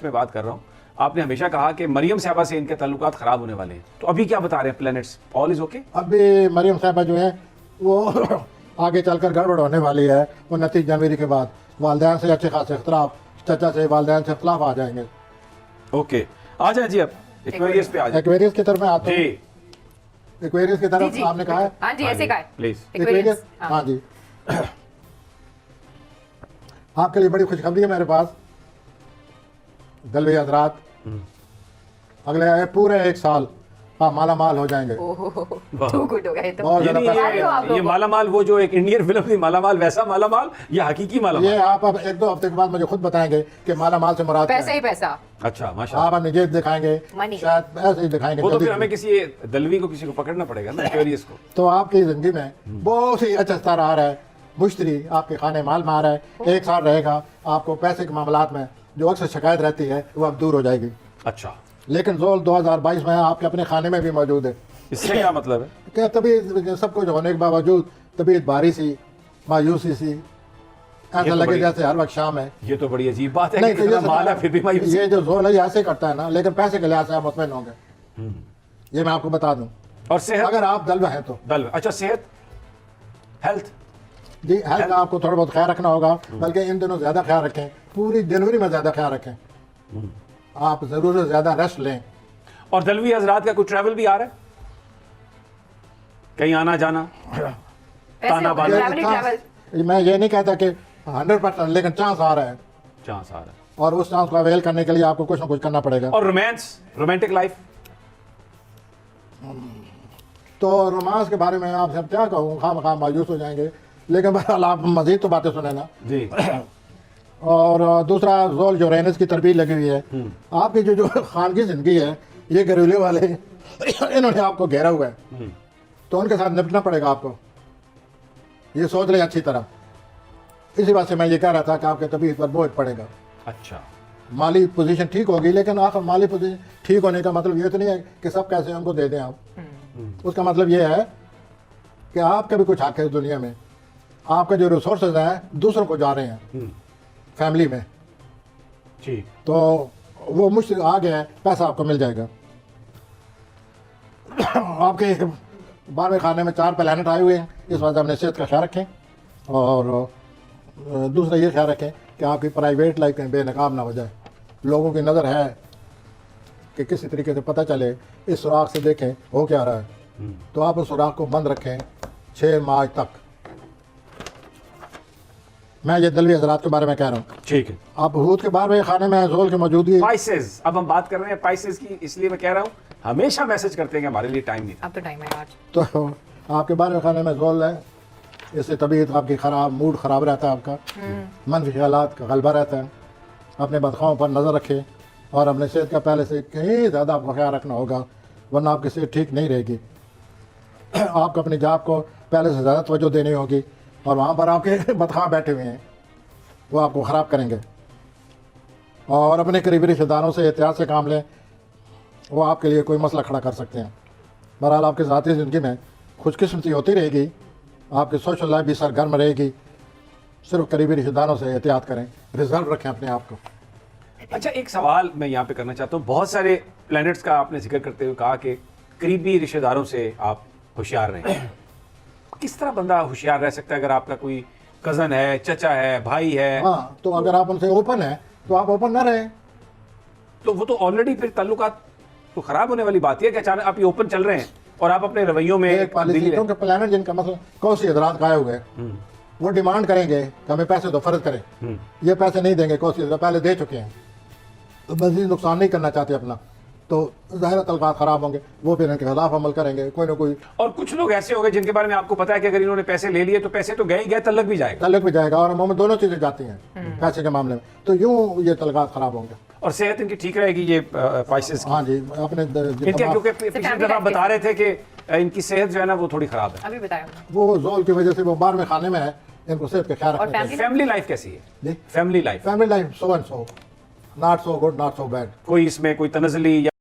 में बात कर रहा हूँ। आपने हमेशा कहा कि मरियम साहबा से इनके ताल्लुकात खराब होने वाले हैं, तो अभी क्या बता रहे हैं प्लैनेट्स? All is okay? अभी मरियम साहबा जो है वो आगे चलकर गड़बड़ होने वाली है। 29 जनवरी के बाद वालदैन से अच्छे खासे इख्तलाफ, चचा से वालदैन से इख्तलाफ आ जाएंगे। ओके, आ जाए जी। अब एक्वेरियस पे आ जाए। एक्वेरियस की तरफ मैं आता हूँ। जी एक्वेरियस की तरफ आपने कहा है? हाँ जी, ऐसे कहा है प्लीज। एक्वेरियस, हाँ जी। आपके लिए बड़ी खुशखबरी है मेरे पास दलवी हजरात। अगले पूरे 1 साल आप माला माल हो जाएंगे। टू गुड हो गया ये तो। बहुत ज्यादा पैसा। ये माला माल, वो जो एक इंडियन फिल्म थी माला माल, वैसा माला माल या हकीकी माला ये माल? आप अब 1-2 हफ्ते के बाद मुझे खुद बताएंगे कि माला माल से मुराद क्या पैसा है। ही पैसा। अच्छा माशाल्लाह। आप अपनी जेब दिखाएंगे, Money। शायद ऐसे ही दिखाएंगे। वो तो जल्दी। फिर हमें किसी दलवी को, किसी को पकड़ना पड़ेगा ना, एक्वेरियस को। तो आपकी जिंदगी में बहुत ही अच्छा स्तर आ रहा है। मुश्तरी आपके खाने माल में आ रहा है। 1 साल रहेगा, आपको पैसे के मामलात में जो अक्सर शिकायत रहती है वो अब दूर हो जाएगी। अच्छा, लेकिन जोल 2022 में आपके अपने खाने में भी मौजूद है। इससे क्या मतलब है? क्या तबीयत सब कुछ होने के बावजूद तबीयत भारी सी, मायूसी सी, ऐसा तो लगे बड़ी- जैसे हर वक्त शाम है। ये तो बड़ी अजीब बात है नहीं कि तो इतना माल है फिर भी मायूसी। ये जो जोल है ये ऐसे करता है ना, लेकिन पैसे के लिहाज से आप मुतमईन होंगे। ये मैं आपको बता दूं, और सेहत? अगर आप दलवा हैं तो। दल, अच्छा सेहत, हेल्थ? जी हेल्थ का आपको थोड़ा बहुत ख्याल रखना होगा, बल्कि इन दिनों ज्यादा ख्याल रखें। पूरी जनवरी में ज्यादा ख्याल रखें। आप जरूर से ज्यादा रेस्ट लें। और दलवी हजरात का कोई ट्रैवल भी आ रहा है? कहीं आना जाना? ताना बाना? ट्रैवल। मैं ये नहीं कहता कि 100%, लेकिन चांस आ रहा है चांस आ रहा है। और उस चांस को अवेल करने के लिए आपको कुछ ना कुछ करना पड़ेगा। और रोमांस, रोमांटिक लाइफ? तो रोमांस के बारे में आपसे अब क्या कहूँ, खाम मायूस हो जाएंगे। लेकिन बहरहाल आप मजीद तो बातें सुने ना। जी। और दूसरा जोल जो रेनस की तरबीयत लगी हुई है। आपकी जो खानगी जिंदगी है, ये घरेलू वाले इन्होंने आपको घेरा हुआ है, तो उनके साथ निपटना पड़ेगा आपको। ये सोच लें अच्छी तरह। इसी बात से मैं ये कह रहा था कि आपके तबीयत पर बोझ पड़ेगा। अच्छा, माली पोजीशन ठीक होगी, लेकिन आखिर माली पोजीशन ठीक होने का मतलब ये तो नहीं है कि सब पैसे उनको दे दें आप। उसका मतलब ये है कि आपका भी कुछ हक है इस दुनिया में। आपके जो रिसोर्सेज हैं दूसरों को जा रहे हैं फैमिली में, ठीक। तो वो मुश्किल आ गया है, पैसा आपको मिल जाएगा। आपके 12वें खाने में 4 प्लैनेट आए हुए हैं, इस वजह से अपने सेहत का ख्याल रखें। और दूसरा ये ख्याल रखें कि आपकी प्राइवेट लाइफ कहीं बेनकाब ना हो जाए। लोगों की नज़र है कि किसी तरीके से पता चले, इस सुराख से देखें हो क्या रहा है, तो आप उस सुराख को बंद रखें 6 मार्च तक। मैं ये दलवी हजरात के बारे में कह रहा हूँ। ठीक है। आप हूद के 12वें खाने में जोल की मौजूदगी। स्पाइसेस, अब हम बात कर रहे हैं स्पाइसेस की, इसलिए मैं कह रहा हूँ हमेशा मैसेज करते हैं कि हमारे लिए टाइम नहीं था। अब तो टाइम है आज। तो आपके 12वें खाने में जोल है, इससे तबीयत आपकी खराब, मूड खराब रहता है आपका, मनफी ख्यालात का गलबा रहता है। अपने बदखाओं पर नज़र रखें और अपने सेहत का पहले से कहीं ज़्यादा आपको ख्याल रखना होगा, वरना आपकी सेहत ठीक नहीं रहेगी। आपको अपनी जॉब को पहले से ज़्यादा तवज्जो देनी होगी, और वहाँ पर आपके बदखा बैठे हुए हैं, वो आपको ख़राब करेंगे। और अपने करीबी रिश्तेदारों से एहतियात से काम लें, वो आपके लिए कोई मसला खड़ा कर सकते हैं। बहरहाल आपकी ज़ाती ज़िंदगी में खुशकिस्मती होती रहेगी, आपकी सोशल लाइफ भी सरगर्म रहेगी। सिर्फ करीबी रिश्तेदारों से एहतियात करें, रिजर्व रखें अपने आप को। अच्छा, एक सवाल मैं यहाँ पे करना चाहता हूँ। बहुत सारे प्लैनेट्स का आपने जिक्र करते हुए कहा कि करीबी रिश्तेदारों से आप होशियार रहें। किस तरह बंदा होशियार रह सकता है अगर आपका कोई कज़न है, चचा है, भाई है? हाँ, तो अगर आप उनसे ओपन हैं तो आप ओपन ना रहें। तो वो तो ऑलरेडी फिर ताल्लुकात तो खराब होने वाली बात है कि अचानक आप ये ओपन चल रहे हैं और आप अपने रवैयों में एक पॉलिसी, तब्दीली क्योंकि प्लानट जिनका मतलब कौन सी हजरात खाए हुए हैं, वो डिमांड करेंगे कि हमें पैसे तो फर्ज करें। ये पैसे नहीं देंगे, कौन सी हजरात पहले दे चुके हैं, तो मजीद नुकसान नहीं करना चाहते अपना, तो ज़ाहिर तलकात खराब होंगे, वो फिर इनके खिलाफ अमल करेंगे कोई ना कोई। और कुछ लोग ऐसे हो गए जिनके बारे में आपको पता है कि अगर इन्होंने पैसे ले लिए तो पैसे तो गए ही गए, तलक भी जाएगा। तलक भी जाएगा और अमूमन दोनों चीज़ें जाती हैं पैसे के मामले में, तो यूँ ये तलकात खराब होंगे। और सेहत इनकी ठीक रहेगी ये स्पाइसेस की? हाँ जी, अपने इनके क्योंकि पिछली दफा बता रहे थे कि इनकी सेहत जो है ना वो थोड़ी खराब है। अभी बताया। वो जोल की वजह से वो 12वें खाने में है, इनको सेहत का ख्याल और रखना चाहिए। फैमिली लाइफ कैसी है? जी, family life family life so and so, not so good, not so bad. कोई इसमें कोई तनजली